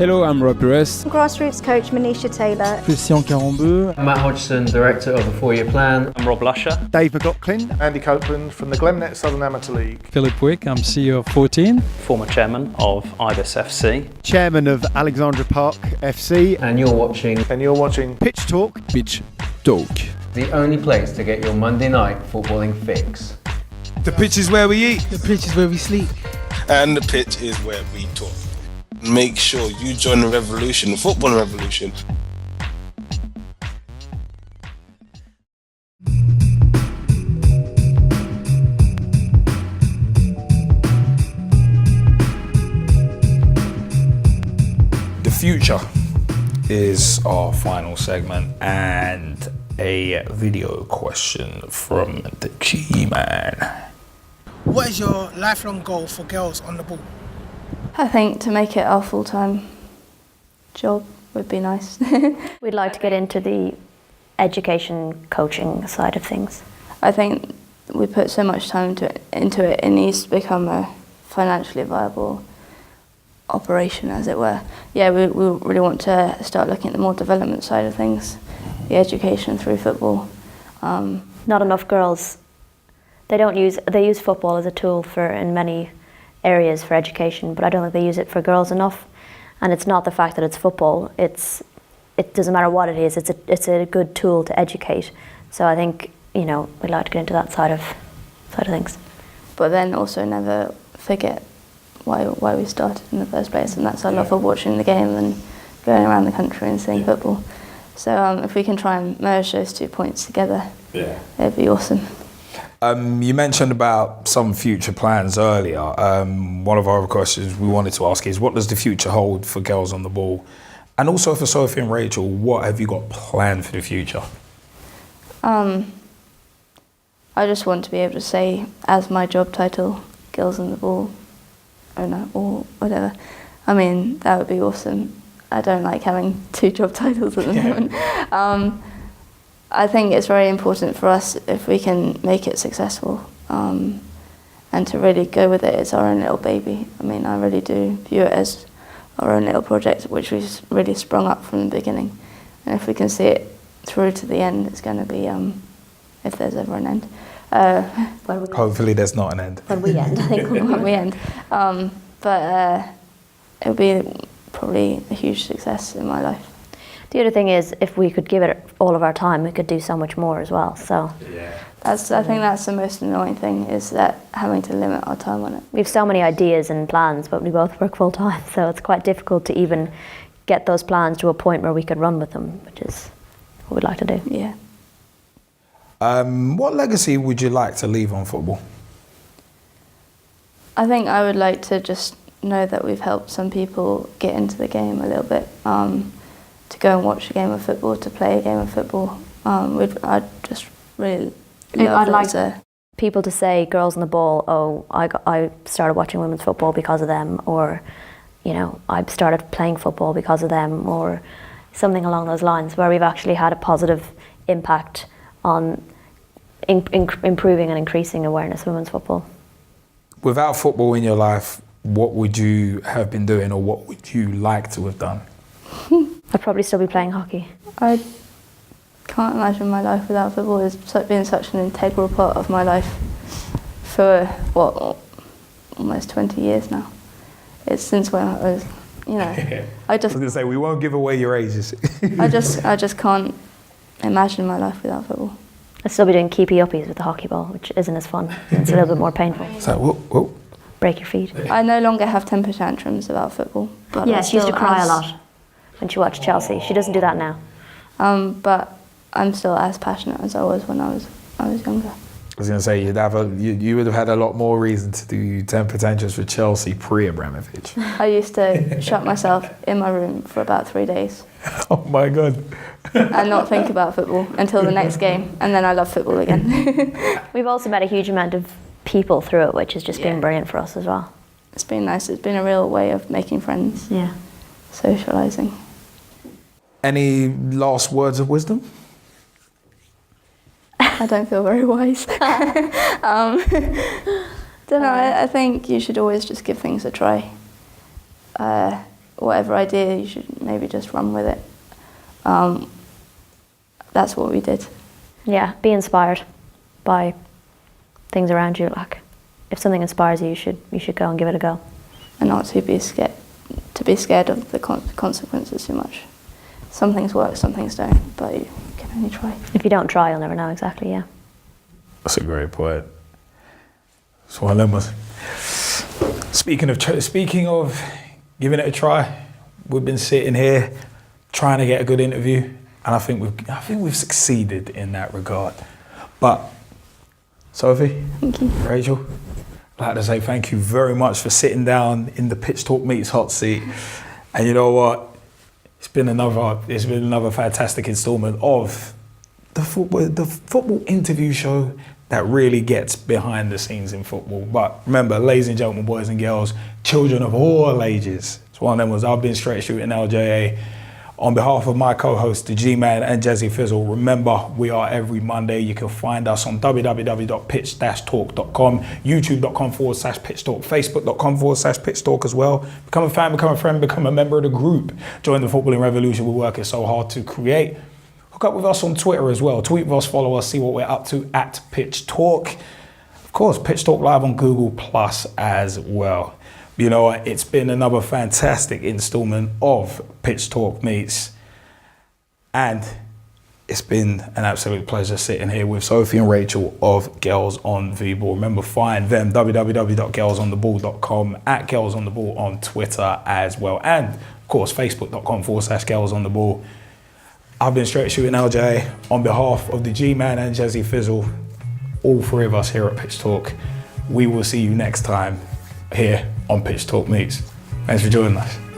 Hello, I'm Rob Perez. Grassroots coach Manisha Taylor. Christian Carambeu. Matt Hodgson, Director of the 4-Year Plan. I'm Rob Lusher. Dave McLaughlin. Andy Copeland from the Glemnet Southern Amateur League. Philip Wick, I'm CEO of 14. Former Chairman of Ibis FC. Chairman of Alexandra Park FC. And you're watching Pitch Talk. Pitch Talk. the only place to get your Monday night footballing fix. The pitch is where we eat. The pitch is where we sleep. And the pitch is where we talk. Make sure you join the revolution, the football revolution. The future is our final segment and a video question from the G-Man. What is your lifelong goal for girls on the ball? I think to make it our full-time job would be nice. We'd like to get into the education coaching side of things. I think we put so much time into it, it needs to become a financially viable operation, as it were. Yeah, we really want to start looking at the more development side of things, the education through football. Not enough girls, they use football as a tool in many areas for education, but I don't think they use it for girls enough. And it's not the fact that it's football, it doesn't matter what it is, it's a good tool to educate. So I think, we'd like to get into that side of things. But then also never forget why we started in the first place, and that's our love of watching the game and going around the country and seeing football. So if we can try and merge those 2 points together, it'd be awesome. You mentioned about some future plans earlier. One of our other questions we wanted to ask is, what does the future hold for girls on the ball? And also for Sophie and Rachel, what have you got planned for the future? I just want to be able to say, as my job title, girls on the ball owner or whatever. I mean, that would be awesome. I don't like having 2 job titles at the moment. I think it's very important for us if we can make it successful and to really go with it. It's our own little baby. I mean, I really do view it as our own little project, which we've really sprung up from the beginning. And if we can see it through to the end, it's going to be, if there's ever an end. Hopefully there's not an end. When we end, I think. When we end. But it'll be probably a huge success in my life. The other thing is, if we could give it all of our time, we could do so much more as well. So I think that's the most annoying thing, is that having to limit our time on it. we have so many ideas and plans, but we both work full time, so it's quite difficult to even get those plans to a point where we could run with them, which is what we'd like to do. Yeah. What legacy would you like to leave on football? I think I would like to just know that we've helped some people get into the game a little bit, to go and watch a game of football, to play a game of football. I'd just really love people to say, girls on the ball, oh, I started watching women's football because of them, or, I started playing football because of them, or something along those lines, where we've actually had a positive impact on improving and increasing awareness of women's football. Without football in your life, what would you have been doing, or what would you like to have done? I'd probably still be playing hockey. I can't imagine my life without football. It's been such an integral part of my life for, almost 20 years now. It's since when I was, I was going to say, we won't give away your ages. I just can't imagine my life without football. I'd still be doing keepy-uppies with the hockey ball, which isn't as fun. It's a little bit more painful. So, whoa. Break your feet. I no longer have temper tantrums about football. But yeah, she used to cry a lot when she watched Chelsea. She doesn't do that now. But I'm still as passionate as I was when I was younger. I was going to say, you would have had a lot more reason to do temper tantrums for Chelsea pre-Abramovich. I used to shut myself in my room for about 3 days. Oh my God. And not think about football until the next game, and then I love football again. We've also met a huge amount of people through it, which has just been brilliant for us as well. It's been nice. It's been a real way of making friends. Yeah. Socialising. Any last words of wisdom? I don't feel very wise. Don't know. I think you should always just give things a try. whatever idea, you should maybe just run with it. That's what we did. Yeah, be inspired by things around you. Like, if something inspires you, you should go and give it a go. And not to be scared of the consequences too much. Some things work, some things don't, but you can only try. If you don't try, you'll never know. Exactly, yeah. That's a great point. It's one of them was. Speaking of giving it a try, we've been sitting here trying to get a good interview, and I think we've succeeded in that regard. But Sophie, thank you. Rachel, I'd like to say thank you very much for sitting down in the Pitch Talk Meets hot seat. And you know what? It's been another fantastic instalment of the football interview show that really gets behind the scenes in football. But remember, ladies and gentlemen, boys and girls, children of all ages, it's one of them was I've been straight shooting LJA. On behalf of my co-host, the G-Man and Jazzy Fizzle, remember, we are every Monday. You can find us on www.pitch-talk.com, youtube.com/pitchtalk, facebook.com/pitchtalk as well. Become a fan, become a friend, become a member of the group. Join the footballing revolution we're working so hard to create. Hook up with us on Twitter as well. Tweet with us, follow us, see what we're up to at Pitch Talk. Of course, Pitch Talk Live on Google Plus as well. You know what? It's been another fantastic installment of Pitch Talk Meets. And it's been an absolute pleasure sitting here with Sophie and Rachel of Girls on the Ball. Remember, find them, www.girlsontheball.com, at Girls on the Ball on Twitter as well. And, of course, facebook.com/Girls on the Ball. I've been straight shooting LJ on behalf of the G-Man and Jazzy Fizzle, all three of us here at Pitch Talk. We will see you next time here on Pitch Talk Meets. Thanks for joining us.